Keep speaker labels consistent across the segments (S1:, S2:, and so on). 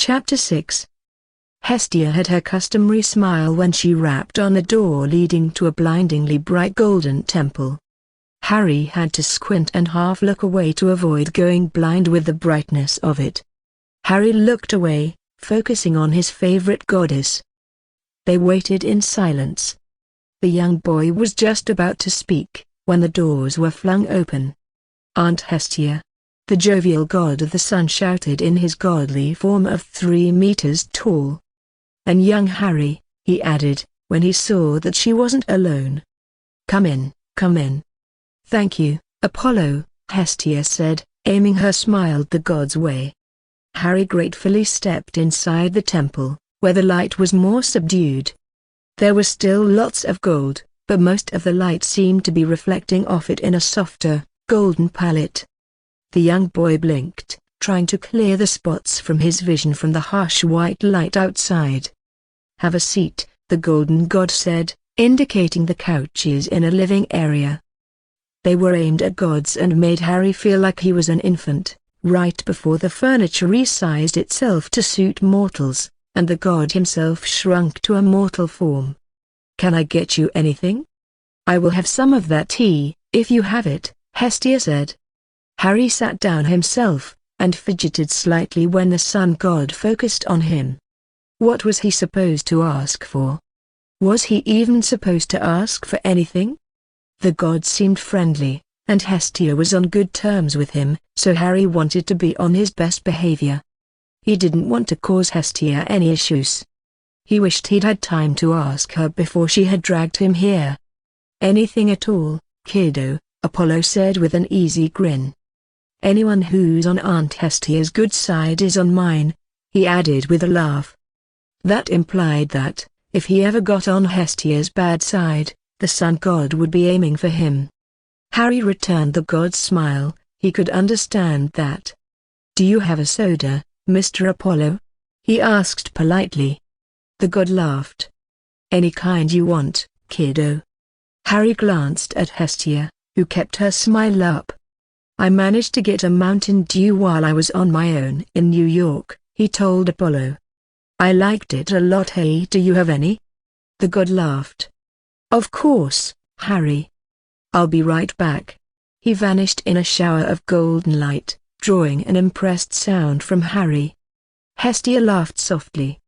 S1: Chapter 6. Hestia had her customary smile when she rapped on the door leading to a blindingly bright golden temple. Harry had to squint and half look away to avoid going blind with the brightness of it. Harry looked away, focusing on his favorite goddess. They waited in silence. The young boy was just about to speak, when the doors were flung open. Aunt Hestia, the jovial god of the sun, shouted in his godly form of 3 meters tall. And young Harry, he added, when he saw that she wasn't alone. Come in, come in. Thank you, Apollo, Hestia said, aiming her smile the god's way. Harry gratefully stepped inside the temple, where the light was more subdued. There was still lots of gold, but most of the light seemed to be reflecting off it in a softer, golden palette. The young boy blinked, trying to clear the spots from his vision from the harsh white light outside. Have a seat, the golden god said, indicating the couches in a living area. They were aimed at gods and made Harry feel like he was an infant, right before the furniture resized itself to suit mortals, and the god himself shrunk to a mortal form. Can I get you anything? I will have some of that tea, if you have it, Hestia said. Harry sat down himself, and fidgeted slightly when the sun god focused on him. What was he supposed to ask for? Was he even supposed to ask for anything? The god seemed friendly, and Hestia was on good terms with him, so Harry wanted to be on his best behavior. He didn't want to cause Hestia any issues. He wished he'd had time to ask her before she had dragged him here. Anything at all, kiddo, Apollo said with an easy grin. Anyone who's on Aunt Hestia's good side is on mine, he added with a laugh. That implied that, if he ever got on Hestia's bad side, the sun god would be aiming for him. Harry returned the god's smile. He could understand that. Do you have a soda, Mr. Apollo? He asked politely. The god laughed. Any kind you want, kiddo. Harry glanced at Hestia, who kept her smile up. I managed to get a Mountain Dew while I was on my own in New York, he told Apollo. I liked it a lot. Hey, do you have any? The god laughed. Of course, Harry. I'll be right back. He vanished in a shower of golden light, drawing an impressed sound from Harry. Hestia laughed softly.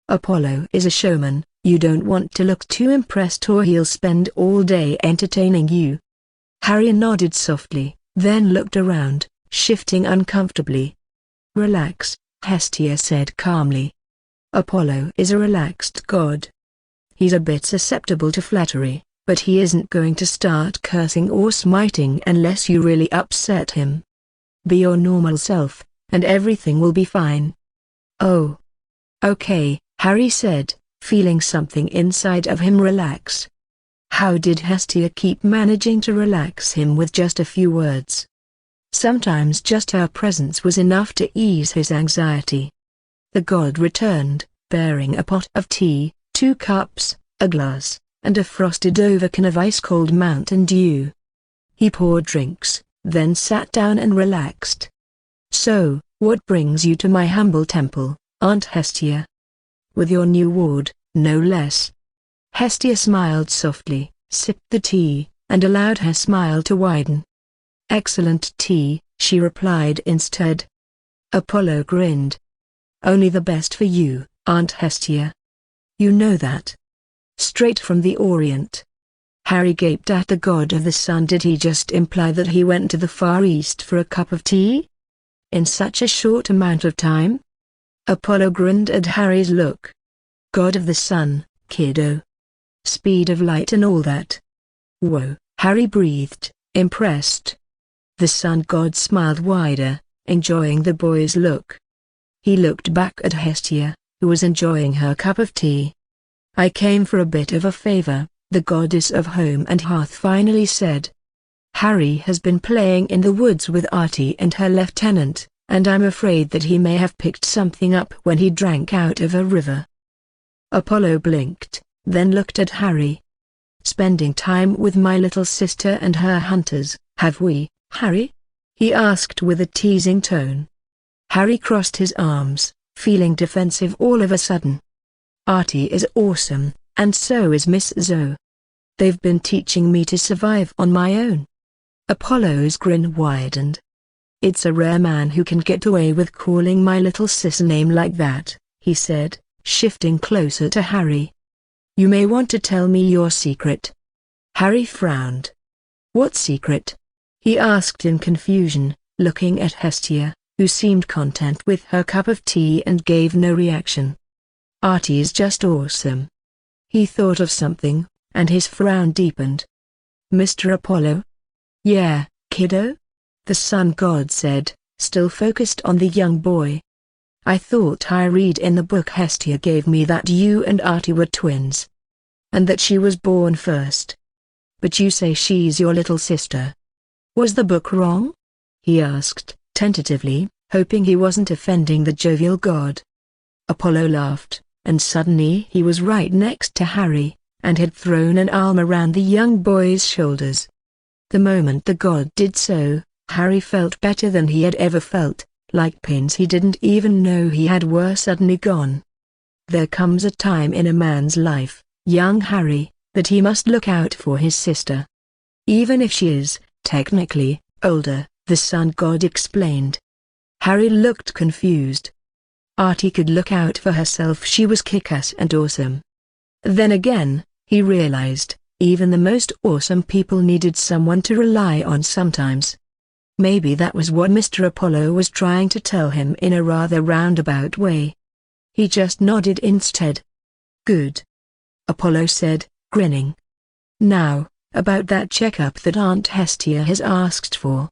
S1: Apollo is a showman, you don't want to look too impressed or he'll spend all day entertaining you. Harry nodded softly, then looked around, shifting uncomfortably. Relax, Hestia said calmly. Apollo is a relaxed god. He's a bit susceptible to flattery, but he isn't going to start cursing or smiting unless you really upset him. Be your normal self, and everything will be fine. Oh. Okay, Harry said, feeling something inside of him relax. How did Hestia keep managing to relax him with just a few words? Sometimes just her presence was enough to ease his anxiety. The god returned, bearing a pot of tea, 2 cups, a glass, and a frosted overcan of ice-cold Mountain Dew. He poured drinks, then sat down and relaxed. So, what brings you to my humble temple, Aunt Hestia? With your new ward, no less. Hestia smiled softly, sipped the tea, and allowed her smile to widen. Excellent tea, she replied instead. Apollo grinned. Only the best for you, Aunt Hestia. You know that. Straight from the Orient. Harry gaped at the god of the sun. Did he just imply that he went to the Far East for a cup of tea? In such a short amount of time? Apollo grinned at Harry's look. God of the sun, kiddo. Speed of light and all that. Whoa, Harry breathed, impressed. The sun god smiled wider, enjoying the boy's look. He looked back at Hestia, who was enjoying her cup of tea. I came for a bit of a favor, the goddess of home and hearth finally said. Harry has been playing in the woods with Artie and her lieutenant, and I'm afraid that he may have picked something up when he drank out of a river. Apollo blinked, then looked at Harry. Spending time with my little sister and her hunters, have we, Harry? He asked with a teasing tone. Harry crossed his arms, feeling defensive all of a sudden. Artie is awesome, and so is Miss Zoe. They've been teaching me to survive on my own. Apollo's grin widened. It's a rare man who can get away with calling my little sis a name like that, he said, shifting closer to Harry. You may want to tell me your secret. Harry frowned. What secret? He asked in confusion, looking at Hestia, who seemed content with her cup of tea and gave no reaction. Artie's just awesome. He thought of something, and his frown deepened. Mr. Apollo? Yeah, kiddo? The sun god said, still focused on the young boy. I thought I read in the book Hestia gave me that you and Artie were twins. And that she was born first. But you say she's your little sister. Was the book wrong? He asked, tentatively, hoping he wasn't offending the jovial god. Apollo laughed, and suddenly he was right next to Harry, and had thrown an arm around the young boy's shoulders. The moment the god did so, Harry felt better than he had ever felt, like pains he didn't even know he had were suddenly gone. There comes a time in a man's life, young Harry, that he must look out for his sister. Even if she is, technically, older, the sun god explained. Harry looked confused. Artie could look out for herself, she was kick-ass and awesome. Then again, he realized, even the most awesome people needed someone to rely on sometimes. Maybe that was what Mr. Apollo was trying to tell him in a rather roundabout way. He just nodded instead. Good. Apollo said, grinning. Now, about that checkup that Aunt Hestia has asked for.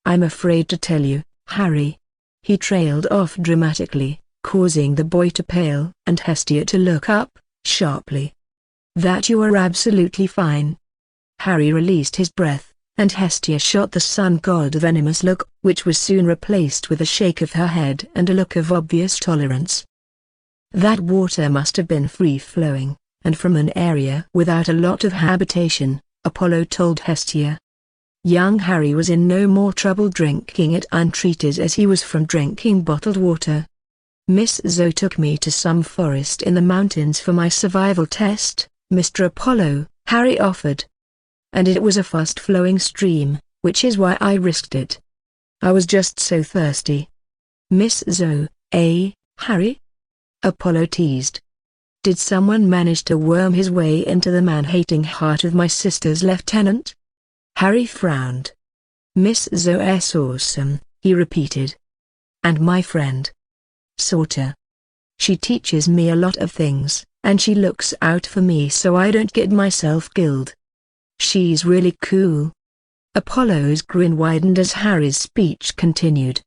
S1: I'm afraid to tell you, Harry. He trailed off dramatically, causing the boy to pale and Hestia to look up, sharply. That you are absolutely fine. Harry released his breath, and Hestia shot the sun god a venomous look, which was soon replaced with a shake of her head and a look of obvious tolerance. That water must have been free-flowing, and from an area without a lot of habitation, Apollo told Hestia. Young Harry was in no more trouble drinking it untreated as he was from drinking bottled water. Miss Zoe took me to some forest in the mountains for my survival test, Mr. Apollo, Harry offered. And it was a fast-flowing stream, which is why I risked it. I was just so thirsty. Miss Zoe, eh, Harry? Apollo teased. Did someone manage to worm his way into the man-hating heart of my sister's lieutenant? Harry frowned. Miss Zoe's awesome, he repeated. And my friend. Sorta. She teaches me a lot of things, and she looks out for me so I don't get myself killed. She's really cool. Apollo's grin widened as Harry's speech continued.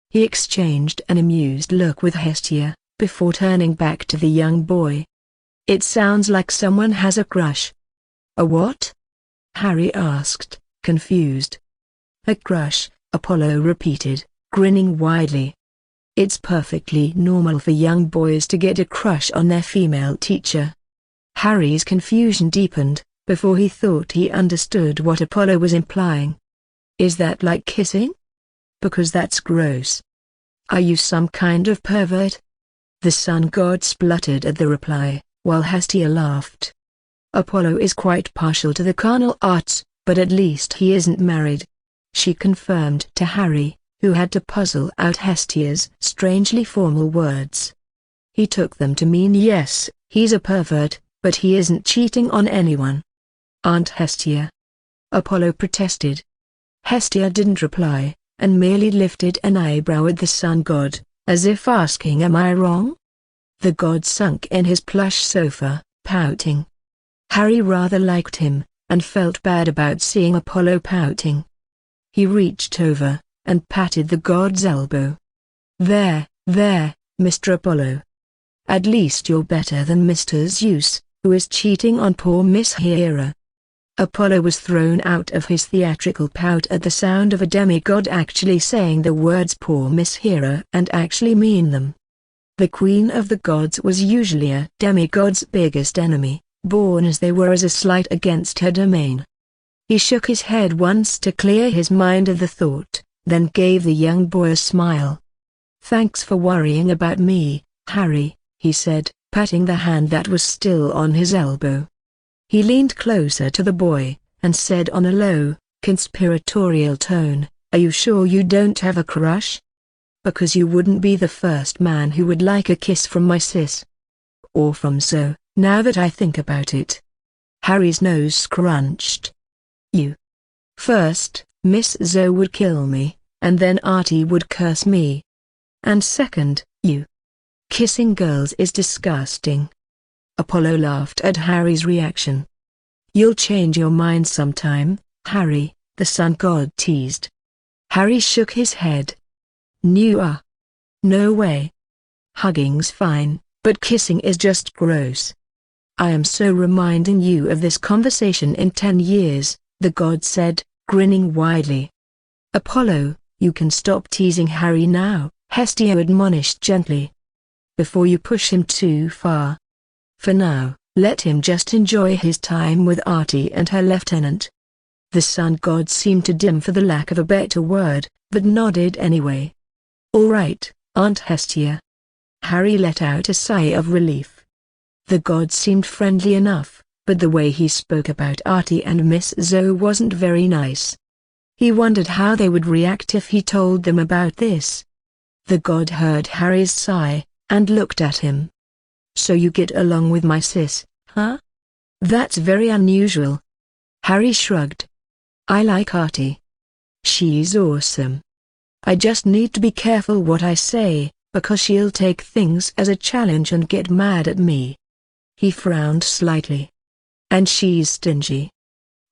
S1: He exchanged an amused look with Hestia, before turning back to the young boy. It sounds like someone has a crush. A what? Harry asked, confused. A crush, Apollo repeated, grinning widely. It's perfectly normal for young boys to get a crush on their female teacher. Harry's confusion deepened, before he thought he understood what Apollo was implying. Is that like kissing? Because that's gross. Are you some kind of pervert? The sun god spluttered at the reply, while Hestia laughed. Apollo is quite partial to the carnal arts, but at least he isn't married. She confirmed to Harry, who had to puzzle out Hestia's strangely formal words. He took them to mean yes, he's a pervert, but he isn't cheating on anyone. Aunt Hestia. Apollo protested. Hestia didn't reply, and merely lifted an eyebrow at the sun god, as if asking, am I wrong? The god sunk in his plush sofa, pouting. Harry rather liked him, and felt bad about seeing Apollo pouting. He reached over, and patted the god's elbow. There, Mr. Apollo. At least you're better than Mr. Zeus, who is cheating on poor Miss Hera. Apollo was thrown out of his theatrical pout at the sound of a demigod actually saying the words poor Miss Hera and actually mean them. The queen of the gods was usually a demigod's biggest enemy, born as they were as a slight against her domain. He shook his head once to clear his mind of the thought, then gave the young boy a smile. "Thanks for worrying about me, Harry," he said, patting the hand that was still on his elbow. He leaned closer to the boy, and said on a low, conspiratorial tone, "Are you sure you don't have a crush? Because you wouldn't be the first man who would like a kiss from my sis. Or from Zoe, now that I think about it." Harry's nose scrunched. "You. First, Miss Zoe would kill me, and then Artie would curse me. And second, you. Kissing girls is disgusting." Apollo laughed at Harry's reaction. "You'll change your mind sometime, Harry," the sun god teased. Harry shook his head. "No way. Hugging's fine, but kissing is just gross." "I am so reminding you of this conversation in 10 years, the god said, grinning widely. "Apollo, you can stop teasing Harry now," Hestia admonished gently. "Before you push him too far. For now, let him just enjoy his time with Artie and her lieutenant." The sun god seemed to dim for the lack of a better word, but nodded anyway. "All right, Aunt Hestia." Harry let out a sigh of relief. The god seemed friendly enough, but the way he spoke about Artie and Miss Zoe wasn't very nice. He wondered how they would react if he told them about this. The god heard Harry's sigh, and looked at him. "So you get along with my sis, huh? That's very unusual." Harry shrugged. "I like Artie. She's awesome. I just need to be careful what I say, because she'll take things as a challenge and get mad at me." He frowned slightly. "And she's stingy."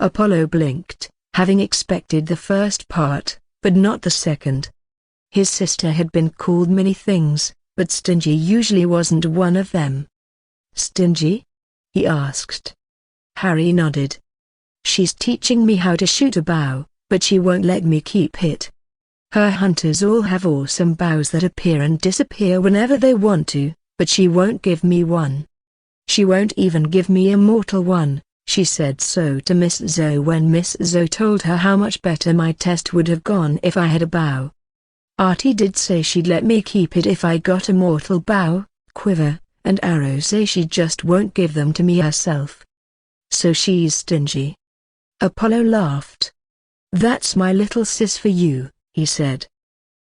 S1: Apollo blinked, having expected the first part, but not the second. His sister had been called many things, but stingy usually wasn't one of them. "Stingy?" he asked. Harry nodded. "She's teaching me how to shoot a bow, but she won't let me keep it. Her hunters all have awesome bows that appear and disappear whenever they want to, but she won't give me one. She won't even give me a mortal one." She said so to Miss Zoe when Miss Zoe told her how much better my test would have gone if I had a bow. "Artie did say she'd let me keep it if I got a mortal bow, quiver, and arrow. Say she just won't give them to me herself. So she's stingy." Apollo laughed. "That's my little sis for you," he said.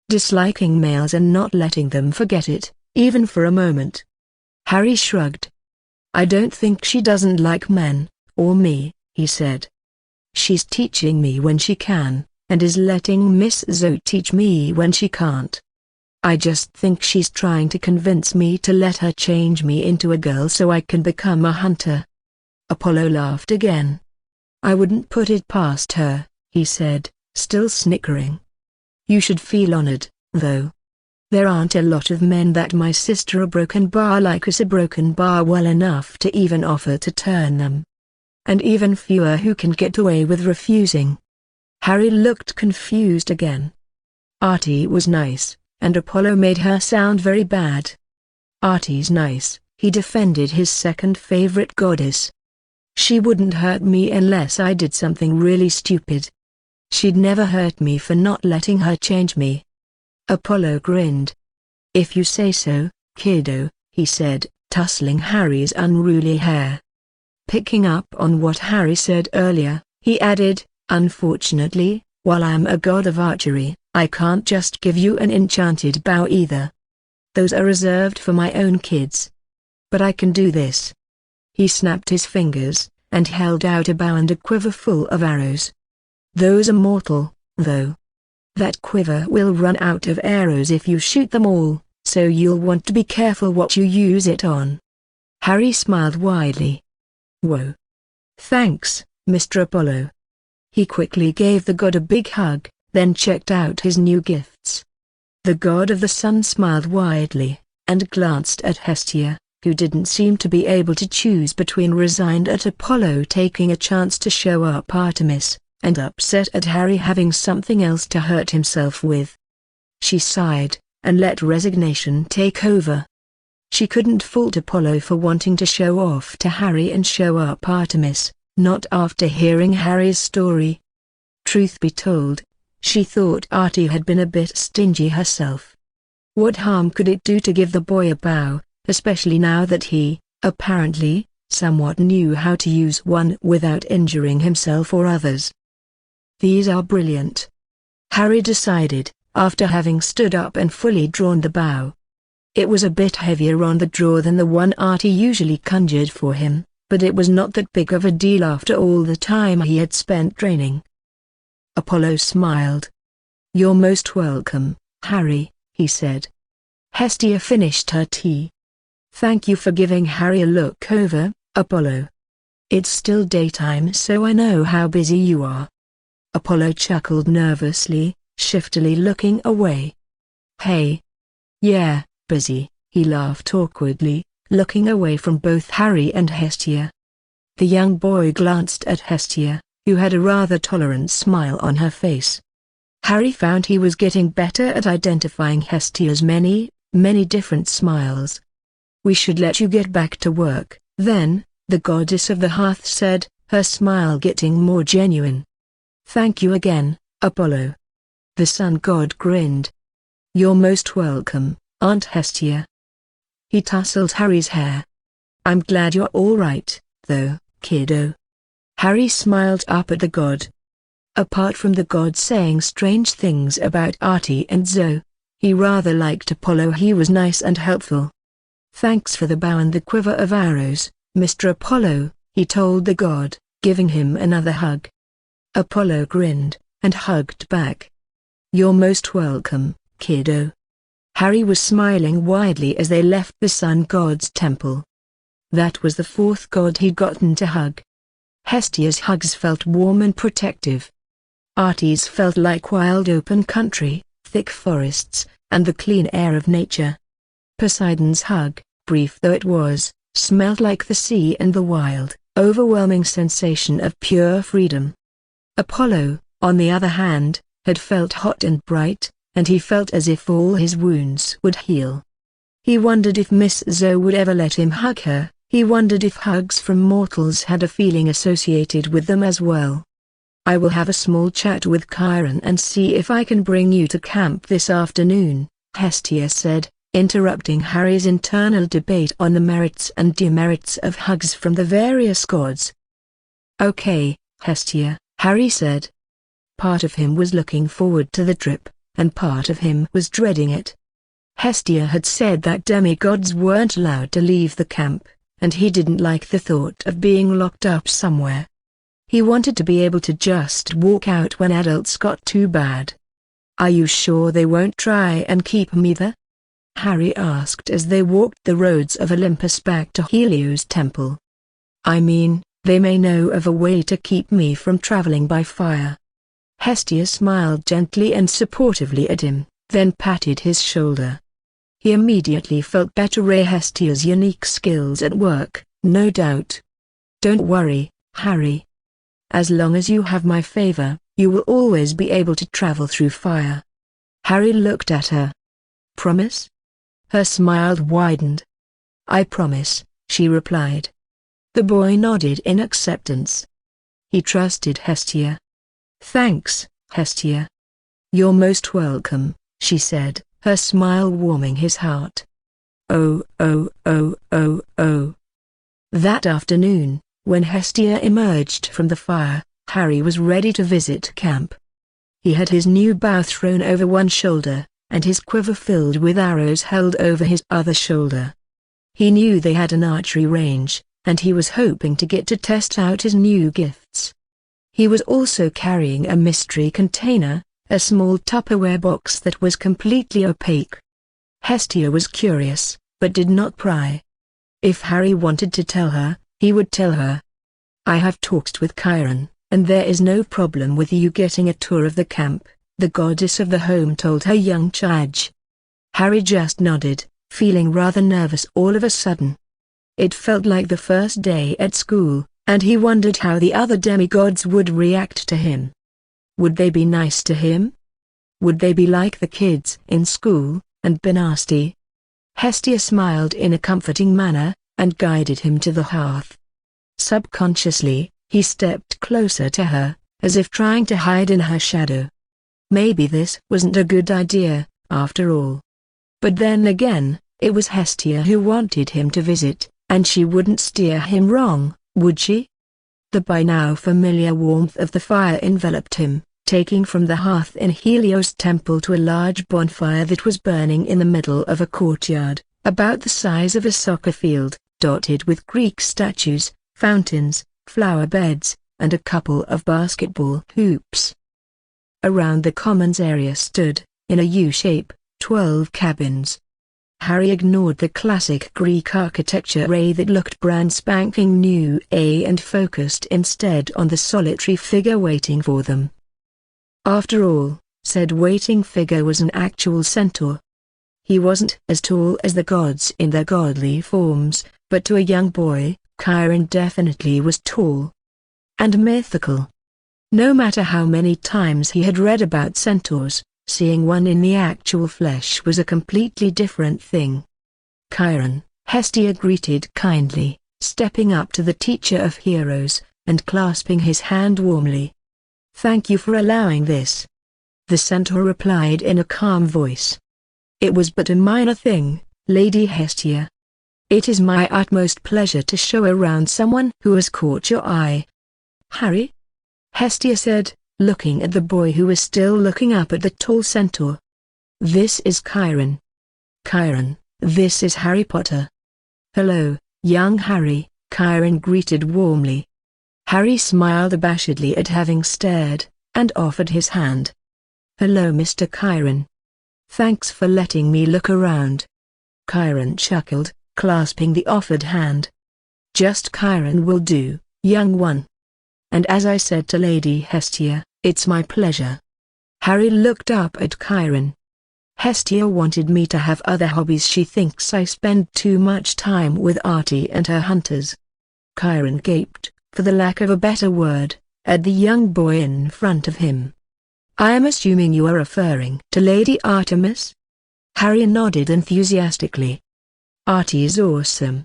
S1: "Disliking males and not letting them forget it, even for a moment." Harry shrugged. "I don't think she doesn't like men, or me," he said. "She's teaching me when she can, and is letting Miss Zoe teach me when she can't. I just think she's trying to convince me to let her change me into a girl so I can become a hunter." Apollo laughed again. "I wouldn't put it past her," he said, still snickering. "You should feel honored, though. There aren't a lot of men that my sister a broken bar like us a broken bar well enough to even offer to turn them. And even fewer who can get away with refusing." Harry looked confused again. Artie was nice, and Apollo made her sound very bad. "Artie's nice," he defended his second favorite goddess. "She wouldn't hurt me unless I did something really stupid. She'd never hurt me for not letting her change me." Apollo grinned. "If you say so, kiddo," he said, tussling Harry's unruly hair. Picking up on what Harry said earlier, he added, "Unfortunately, while I'm a god of archery, I can't just give you an enchanted bow either. Those are reserved for my own kids. But I can do this." He snapped his fingers, and held out a bow and a quiver full of arrows. "Those are mortal, though. That quiver will run out of arrows if you shoot them all, so you'll want to be careful what you use it on." Harry smiled widely. "Whoa. Thanks, Mr. Apollo." He quickly gave the god a big hug, then checked out his new gifts. The god of the sun smiled widely, and glanced at Hestia, who didn't seem to be able to choose between resigned at Apollo taking a chance to show up Artemis, and upset at Harry having something else to hurt himself with. She sighed, and let resignation take over. She couldn't fault Apollo for wanting to show off to Harry and show up Artemis, not after hearing Harry's story. Truth be told, she thought Artie had been a bit stingy herself. What harm could it do to give the boy a bow, especially now that he, apparently, somewhat knew how to use one without injuring himself or others? These are brilliant, Harry decided, after having stood up and fully drawn the bow. It was a bit heavier on the draw than the one Artie usually conjured for him, but it was not that big of a deal after all the time he had spent training. Apollo smiled. "You're most welcome, Harry," he said. Hestia finished her tea. "Thank you for giving Harry a look over, Apollo. It's still daytime, so I know how busy you are." Apollo chuckled nervously, shiftily looking away. "Hey. Yeah, busy," he laughed awkwardly, looking away from both Harry and Hestia. The young boy glanced at Hestia, who had a rather tolerant smile on her face. Harry found he was getting better at identifying Hestia's many different smiles. "We should let you get back to work, then," the goddess of the hearth said, her smile getting more genuine. "Thank you again, Apollo." The sun god grinned. "You're most welcome, Aunt Hestia." He tousled Harry's hair. "I'm glad you're all right, though, kiddo." Harry smiled up at the god. Apart from the god saying strange things about Artie and Zoe, he rather liked Apollo. He was nice and helpful. "Thanks for the bow and the quiver of arrows, Mr. Apollo," he told the god, giving him another hug. Apollo grinned, and hugged back. "You're most welcome, kiddo." Harry was smiling widely as they left the sun god's temple. That was the fourth god he'd gotten to hug. Hestia's hugs felt warm and protective. Artie's felt like wild open country, thick forests, and the clean air of nature. Poseidon's hug, brief though it was, smelled like the sea and the wild, overwhelming sensation of pure freedom. Apollo, on the other hand, had felt hot and bright, and he felt as if all his wounds would heal. He wondered if Miss Zoe would ever let him hug her. He wondered if hugs from mortals had a feeling associated with them as well. "I will have a small chat with Chiron and see if I can bring you to camp this afternoon," Hestia said, interrupting Harry's internal debate on the merits and demerits of hugs from the various gods. "Okay, Hestia," Harry said. Part of him was looking forward to the trip, and part of him was dreading it. Hestia had said that demigods weren't allowed to leave the camp, and he didn't like the thought of being locked up somewhere. He wanted to be able to just walk out when adults got too bad. "Are you sure they won't try and keep me there?" Harry asked as they walked the roads of Olympus back to Helios temple. "I mean, they may know of a way to keep me from traveling by fire." Hestia smiled gently and supportively at him, then patted his shoulder. He immediately felt better. Hestia's unique skills at work, no doubt. "Don't worry, Harry. As long as you have my favor, you will always be able to travel through fire." Harry looked at her. "Promise?" Her smile widened. "I promise," she replied. The boy nodded in acceptance. He trusted Hestia. "Thanks, Hestia." "You're most welcome," she said, her smile warming his heart. Oh. That afternoon, when Hestia emerged from the fire, Harry was ready to visit camp. He had his new bow thrown over one shoulder, and his quiver filled with arrows held over his other shoulder. He knew they had an archery range, and he was hoping to get to test out his new gifts. He was also carrying a mystery container, a small Tupperware box that was completely opaque. Hestia was curious, but did not pry. If Harry wanted to tell her, he would tell her. "I have talked with Chiron, and there is no problem with you getting a tour of the camp," the goddess of the home told her young charge. Harry just nodded, feeling rather nervous all of a sudden. It felt like the first day at school, and he wondered how the other demigods would react to him. Would they be nice to him? Would they be like the kids in school, and be nasty? Hestia smiled in a comforting manner, and guided him to the hearth. Subconsciously, he stepped closer to her, as if trying to hide in her shadow. Maybe this wasn't a good idea, after all. But then again, it was Hestia who wanted him to visit, and she wouldn't steer him wrong, would she? The by now familiar warmth of the fire enveloped him, taking from the hearth in Helios' temple to a large bonfire that was burning in the middle of a courtyard, about the size of a soccer field, dotted with Greek statues, fountains, flower beds, and a couple of basketball hoops. Around the commons area stood, in a U-shape, 12 cabins. Harry ignored the classic Greek architecture array that looked brand spanking new and focused instead on the solitary figure waiting for them. After all, said waiting figure was an actual centaur. He wasn't as tall as the gods in their godly forms, but to a young boy, Chiron definitely was tall. And mythical. No matter how many times he had read about centaurs, seeing one in the actual flesh was a completely different thing. Chiron, Hestia greeted kindly, stepping up to the teacher of heroes, and clasping his hand warmly. "Thank you for allowing this." The centaur replied in a calm voice. "It was but a minor thing, Lady Hestia. It is my utmost pleasure to show around someone who has caught your eye." "Harry?" Hestia said, looking at the boy who was still looking up at the tall centaur. "This is Chiron. Chiron, this is Harry Potter." "Hello, young Harry," Chiron greeted warmly. Harry smiled abashedly at having stared, and offered his hand. "Hello, Mr. Chiron. Thanks for letting me look around." Chiron chuckled, clasping the offered hand. "Just Chiron will do, young one. And as I said to Lady Hestia, it's my pleasure." Harry looked up at Chiron. "Hestia wanted me to have other hobbies. She thinks I spend too much time with Artie and her hunters." Chiron gaped, for the lack of a better word, at the young boy in front of him. "I am assuming you are referring to Lady Artemis?" Harry nodded enthusiastically. "Artie's awesome.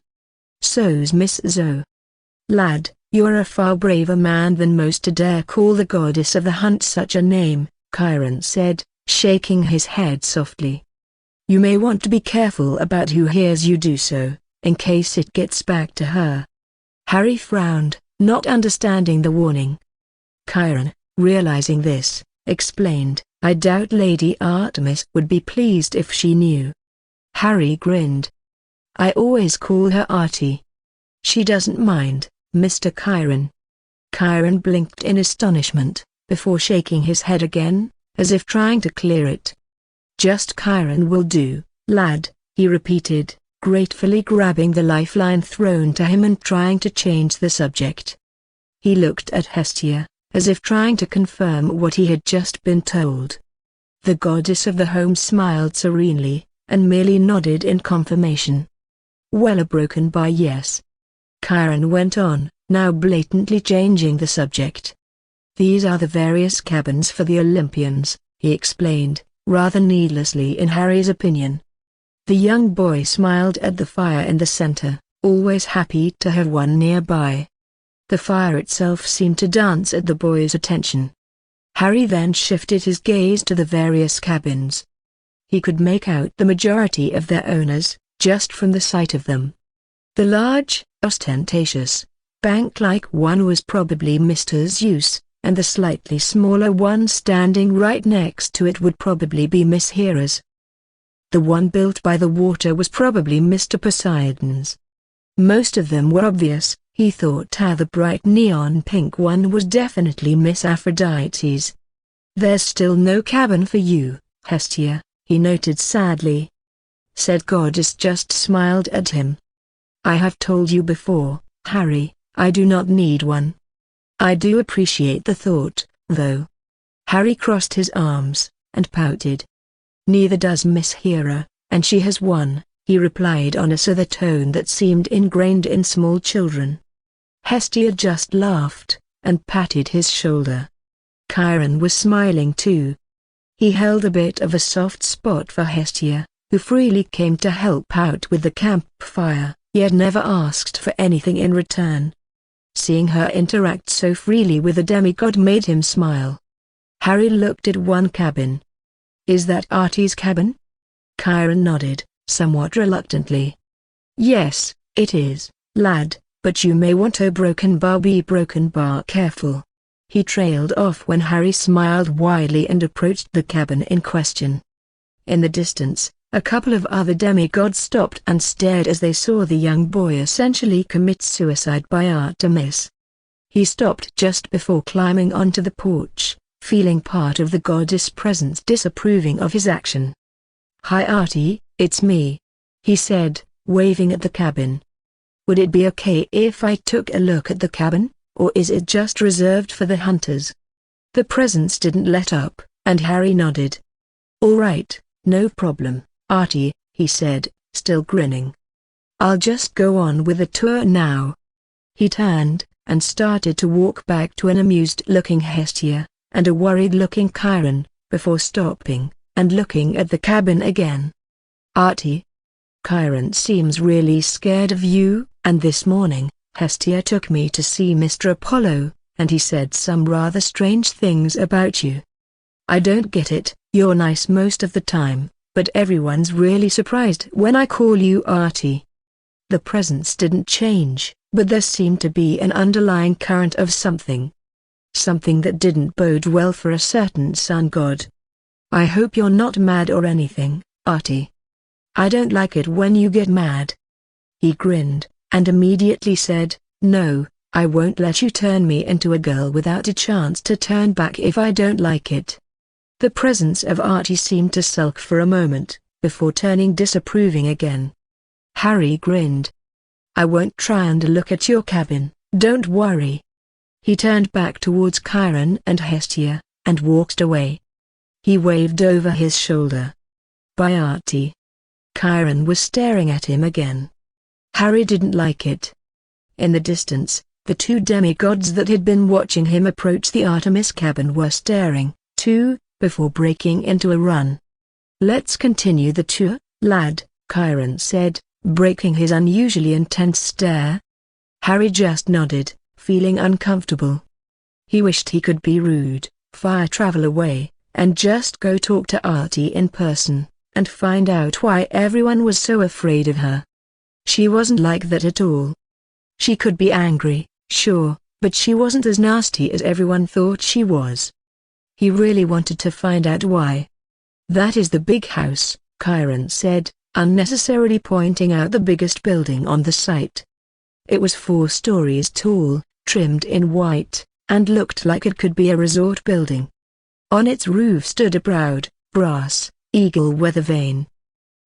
S1: So's Miss Zoe. Lad, you're a far braver man than most to dare call the goddess of the hunt such a name," Chiron said, shaking his head softly. "You may want to be careful about who hears you do so, in case it gets back to her." Harry frowned, not understanding the warning. Chiron, realizing this, explained, "I doubt Lady Artemis would be pleased if she knew." Harry grinned. "I always call her Artie. She doesn't mind, Mr. Chiron." Chiron blinked in astonishment, before shaking his head again, as if trying to clear it. "Just Chiron will do, lad," he repeated, gratefully grabbing the lifeline thrown to him and trying to change the subject. He looked at Hestia, as if trying to confirm what he had just been told. The goddess of the home smiled serenely, and merely nodded in confirmation. "Well, broken by yes." Chiron went on, now blatantly changing the subject. "These are the various cabins for the Olympians," he explained, rather needlessly in Harry's opinion. The young boy smiled at the fire in the center, always happy to have one nearby. The fire itself seemed to dance at the boy's attention. Harry then shifted his gaze to the various cabins. He could make out the majority of their owners, just from the sight of them. The large, ostentatious, bank-like one was probably Mr. Zeus, and the slightly smaller one standing right next to it would probably be Miss Hera's. The one built by the water was probably Mr. Poseidon's. Most of them were obvious, he thought. How the bright neon pink one was definitely Miss Aphrodite's. "There's still no cabin for you, Hestia," he noted sadly. Said goddess just smiled at him. "I have told you before, Harry, I do not need one. I do appreciate the thought, though." Harry crossed his arms, and pouted. "Neither does Miss Hera, and she has one," he replied on a soother tone that seemed ingrained in small children. Hestia just laughed, and patted his shoulder. Chiron was smiling too. He held a bit of a soft spot for Hestia, who freely came to help out with the campfire, yet never asked for anything in return. Seeing her interact so freely with the demigod made him smile. Harry looked at one cabin. "Is that Artie's cabin?" Chiron nodded, somewhat reluctantly. Yes, it is, lad, but you may want to be broken bar careful. He trailed off when Harry smiled widely and approached the cabin in question. In the distance, a couple of other demigods stopped and stared as they saw the young boy essentially commit suicide by Artemis. He stopped just before climbing onto the porch, feeling part of the goddess' presence disapproving of his action. "Hi Artie, it's me," he said, waving at the cabin. "Would it be okay if I took a look at the cabin, or is it just reserved for the hunters?" The presence didn't let up, and Harry nodded. "All right, no problem, Artie," he said, still grinning. "I'll just go on with the tour now." He turned, and started to walk back to an amused-looking Hestia, and a worried-looking Chiron, before stopping, and looking at the cabin again. "Artie, Chiron seems really scared of you, and this morning, Hestia took me to see Mr. Apollo, and he said some rather strange things about you. I don't get it, you're nice most of the time, but everyone's really surprised when I call you Artie." The presence didn't change, but there seemed to be an underlying current of something. Something that didn't bode well for a certain sun god. "I hope you're not mad or anything, Artie. I don't like it when you get mad." He grinned, and immediately said, "No, I won't let you turn me into a girl without a chance to turn back if I don't like it." The presence of Artie seemed to sulk for a moment, before turning disapproving again. Harry grinned. "I won't try and look at your cabin, don't worry." He turned back towards Chiron and Hestia, and walked away. He waved over his shoulder. "Bye Artie." Chiron was staring at him again. Harry didn't like it. In the distance, the two demigods that had been watching him approach the Artemis cabin were staring, too, before breaking into a run. "Let's continue the tour, lad," Chiron said, breaking his unusually intense stare. Harry just nodded, feeling uncomfortable. He wished he could be rude, fire travel away, and just go talk to Artie in person, and find out why everyone was so afraid of her. She wasn't like that at all. She could be angry, sure, but she wasn't as nasty as everyone thought she was. He really wanted to find out why. "That is the big house," Chiron said, unnecessarily pointing out the biggest building on the site. It was 4 stories tall, trimmed in white, and looked like it could be a resort building. On its roof stood a proud, brass, eagle weather vane.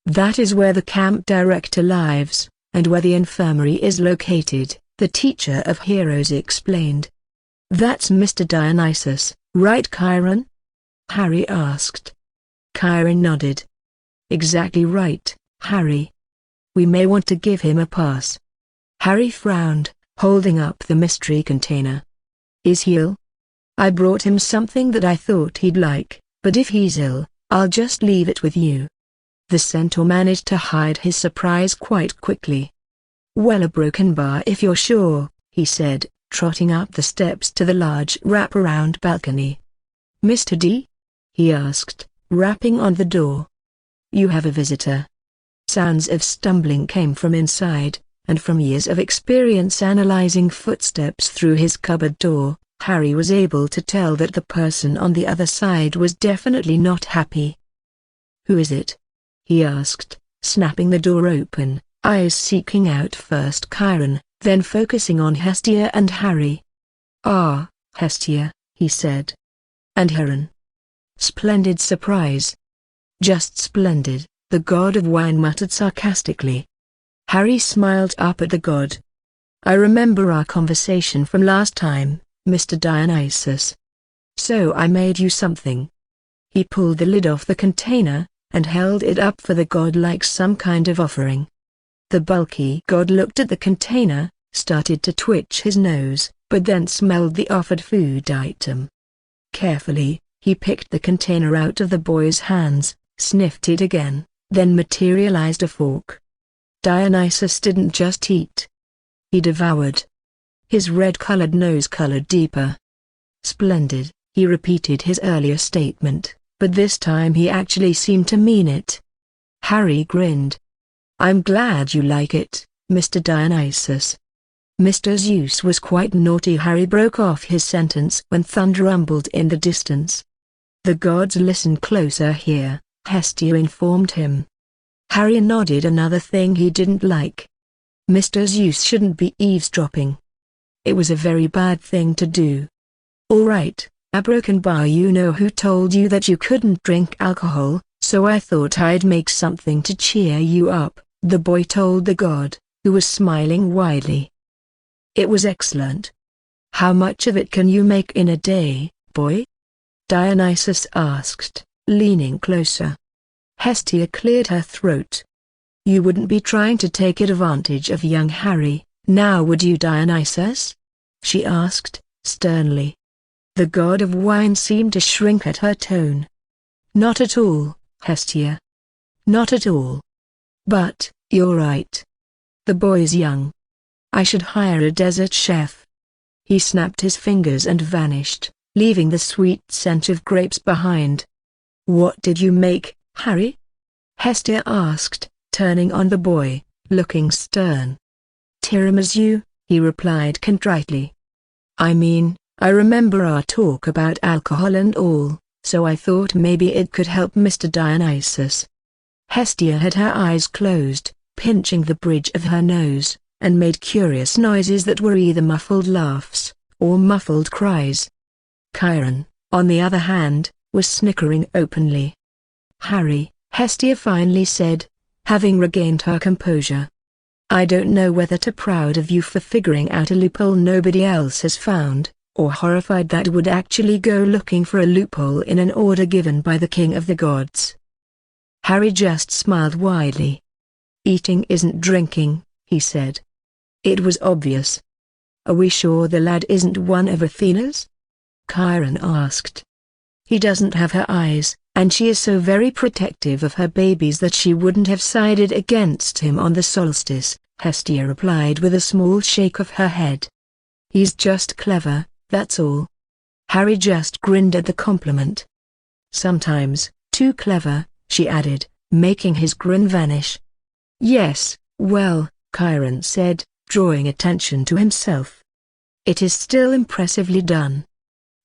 S1: "That is where the camp director lives, and where the infirmary is located," the teacher of heroes explained. "That's Mr. Dionysus, right Chiron?" Harry asked. Chiron nodded. "Exactly right, Harry. We may want to give him a pass." Harry frowned, holding up the mystery container. "Is he ill? I brought him something that I thought he'd like, but if he's ill, I'll just leave it with you." The centaur managed to hide his surprise quite quickly. "Well, a broken bar if you're sure," he said, trotting up the steps to the large wraparound balcony. "Mr. D?" he asked, rapping on the door. "You have a visitor." Sounds of stumbling came from inside, and from years of experience analyzing footsteps through his cupboard door, Harry was able to tell that the person on the other side was definitely not happy. "Who is it?" he asked, snapping the door open, eyes seeking out first Chiron, then focusing on Hestia and Harry. "Ah, Hestia," he said. "And Chiron." "Splendid surprise." "Just splendid," the god of wine muttered sarcastically. Harry smiled up at the god. "I remember our conversation from last time, Mr. Dionysus. So I made you something." He pulled the lid off the container, and held it up for the god like some kind of offering. The bulky god looked at the container, started to twitch his nose, but then smelled the offered food item. Carefully, he picked the container out of the boy's hands, sniffed it again, then materialized a fork. Dionysus didn't just eat. He devoured. His red-colored nose colored deeper. "Splendid," he repeated his earlier statement, but this time he actually seemed to mean it. Harry grinned. I'm glad you like it, Mr. Dionysus. Mr. Zeus was quite naughty. Harry broke off his sentence when thunder rumbled in the distance. The gods listen closer here, Hestia informed him. Harry nodded. Another thing he didn't like. Mr. Zeus shouldn't be eavesdropping. It was a very bad thing to do. All right, Abracadabra, you know who told you that you couldn't drink alcohol, so I thought I'd make something to cheer you up, the boy told the god, who was smiling widely. It was excellent. How much of it can you make in a day, boy? Dionysus asked, leaning closer. Hestia cleared her throat. You wouldn't be trying to take advantage of young Harry, now would you, Dionysus? She asked, sternly. The god of wine seemed to shrink at her tone. Not at all, Hestia. Not at all. But, you're right. The boy's young. I should hire a desert chef. He snapped his fingers and vanished, leaving the sweet scent of grapes behind. What did you make, Harry? Hestia asked, turning on the boy, looking stern. Tiramisu, he replied contritely. I remember our talk about alcohol and all, so I thought maybe it could help Mr. Dionysus. Hestia had her eyes closed, pinching the bridge of her nose, and made curious noises that were either muffled laughs, or muffled cries. Chiron, on the other hand, was snickering openly. Harry, Hestia finally said, having regained her composure. I don't know whether to proud of you for figuring out a loophole nobody else has found, or horrified that would actually go looking for a loophole in an order given by the king of the gods. Harry just smiled widely. Eating isn't drinking, he said. It was obvious. Are we sure the lad isn't one of Athena's? Chiron asked. He doesn't have her eyes, and she is so very protective of her babies that she wouldn't have sided against him on the solstice, Hestia replied with a small shake of her head. He's just clever, that's all. Harry just grinned at the compliment. Sometimes, too clever, she added, making his grin vanish. Yes, well, Chiron said, drawing attention to himself. It is still impressively done.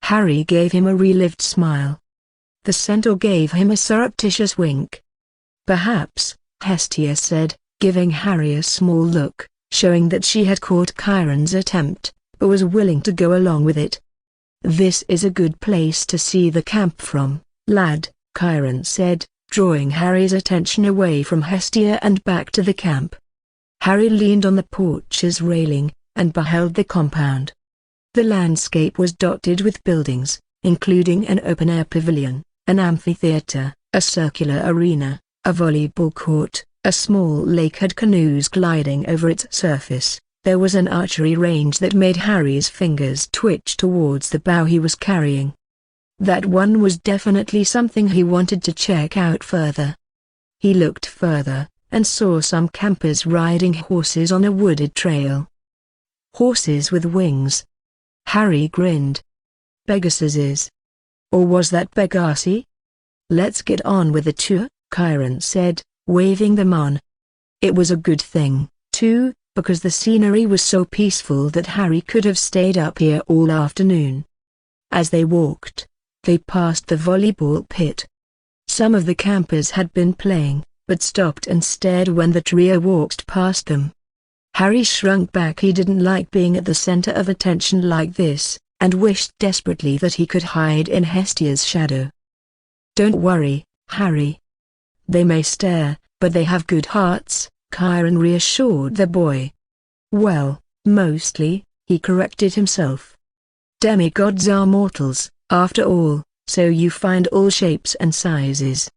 S1: Harry gave him a relived smile. The centaur gave him a surreptitious wink. Perhaps, Hestia said, giving Harry a small look, showing that she had caught Chiron's attempt, but was willing to go along with it. This is a good place to see the camp from, lad, Chiron said, drawing Harry's attention away from Hestia and back to the camp. Harry leaned on the porch's railing, and beheld the compound. The landscape was dotted with buildings, including an open-air pavilion, an amphitheater, a circular arena, a volleyball court, a small lake had canoes gliding over its surface. There was an archery range that made Harry's fingers twitch towards the bow he was carrying. That one was definitely something he wanted to check out further. He looked further, and saw some campers riding horses on a wooded trail. Horses with wings. Harry grinned. Pegasuses. Or was that Pegasi? Let's get on with the tour, Chiron said, waving them on. It was a good thing, too, because the scenery was so peaceful that Harry could have stayed up here all afternoon. As they walked, they passed the volleyball pit. Some of the campers had been playing, but stopped and stared when the trio walked past them. Harry shrunk back. He didn't like being at the center of attention like this, and wished desperately that he could hide in Hestia's shadow. Don't worry, Harry. They may stare, but they have good hearts, Chiron reassured the boy. Well, mostly, he corrected himself. Demigods are mortals, after all, so you find all shapes and sizes.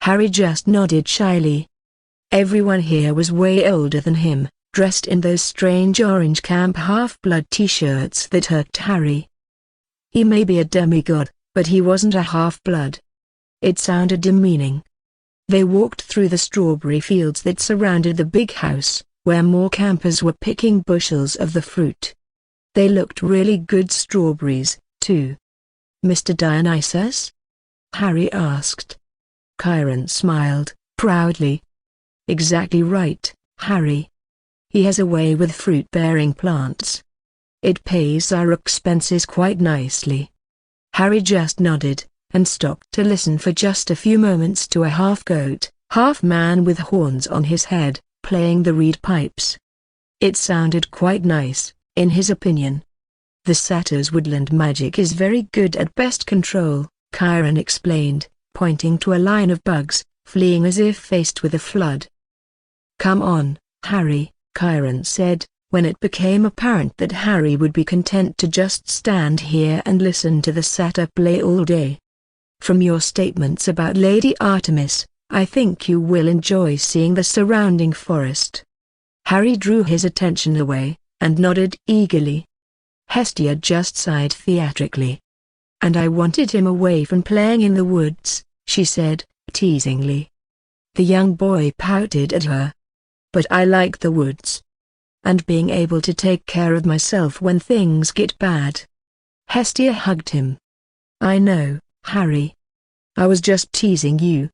S1: Harry just nodded shyly. Everyone here was way older than him, dressed in those strange orange Camp Half-Blood t-shirts that hurt Harry. He may be a demigod, but he wasn't a half-blood. It sounded demeaning. They walked through the strawberry fields that surrounded the big house, where more campers were picking bushels of the fruit. They looked really good strawberries, too. Mr. Dionysus? Harry asked. Chiron smiled, proudly. "Exactly right, Harry. He has a way with fruit-bearing plants. It pays our expenses quite nicely." Harry just nodded, and stopped to listen for just a few moments to a half-goat, half-man with horns on his head, playing the reed pipes. It sounded quite nice, in his opinion. "The satyr's woodland magic is very good at pest control," Chiron explained, pointing to a line of bugs, fleeing as if faced with a flood. "Come on, Harry," Chiron said, when it became apparent that Harry would be content to just stand here and listen to the satyr play all day. "From your statements about Lady Artemis, I think you will enjoy seeing the surrounding forest." Harry drew his attention away, and nodded eagerly. Hestia just sighed theatrically. "And I wanted him away from playing in the woods," she said, teasingly. The young boy pouted at her. "But I like the woods. And being able to take care of myself when things get bad." Hestia hugged him. "I know, Harry. I was just teasing you,